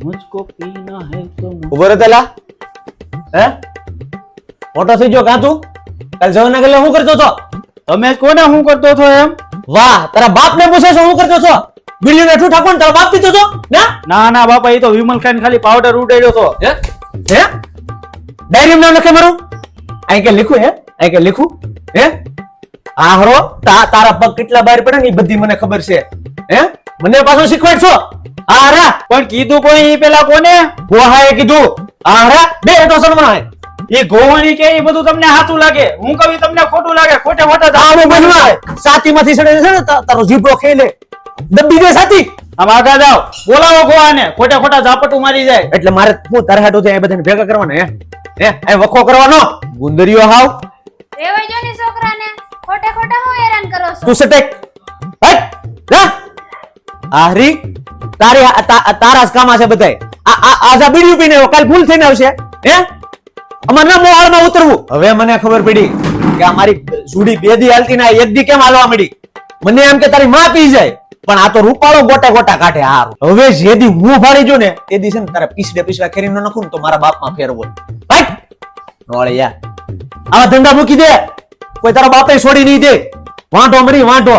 मुझको पीना है तो ઉભો રે તેલા હે મોટો થઈ ગયો કાં તું કાલ જવાના ગલે શું કરતો છો તમે કોને હું કરતો હતો એમ? વાહ તારા બાપ ને પૂછે છો શું કરતો છો બીડીયું ને ઠૂઠા કોણ તારા બાપ પીતો છો ના ના ના બાપા, એ તો વિમલ ખાઈને ખાલી પાવડર ઉડાડ્યો હતો. હે હે ડાયરી નામ લખે મારું આઈ કે લીખું આઈ કે લીખું હે આ હરો તારા પગ કેટલા બહાર પડે ને એ બધી મને ખબર છે હે મને પાછો શીખવાડ છો આ રા પણ કીધું કોઈ ઈ પેલા કોને? ગોહાએ કીધું આ રા બે તો સન્માન એ ગોવણી કે એ બધું તમને સાચું લાગે, હું કહું ઈ તમને ખોટું લાગે. ખોટે ખોટા આવું બનવા સાતીમાંથી સડે છે ને તારો જીભો ખેલે દબ્બી દે સાતી આમ આગા જાઓ, બોલાવો ગોવાને. ખોટે ખોટા ઝાપટું મારી જાય. એટલે મારે હું તારે હાટુ ત્યાં બધાને ભેગા કરવાના હે એ વખો કરવાનો ગુંદરીઓ હાવ રેવાઈ જો ને છોકરાને, ખોટે ખોટા હું હેરાન કરો છો? તું સટેક હટ જા આહરી તારા જ કામ છે બધાય આજા બીડીયું પીને કાલ ભૂલ થઈને આવશે હે અમાર ના મોહાળમાં ઉતરવું. હવે મને ખબર પડી કે આ મારી જુડી બે દી હાલતી ના એક દી કેમ હાલવા મળી. મને એમ કે તારી માં પી જાય પણ આ તો રૂપાળો ગોટા ગોટા કાઢે હારું. હવે જે દી હું ફાડી જો ને તે દી છે ને તારા પીસડા ખેરી ન નાખું ને તો મારા બાપમાં ફેર હોય. ભાઈ નોળે યાર આવા ધંધા મૂકી દે, કોઈ તારા બાપે છોડી નહીં દે. વાંઢો મરી વાંઢો.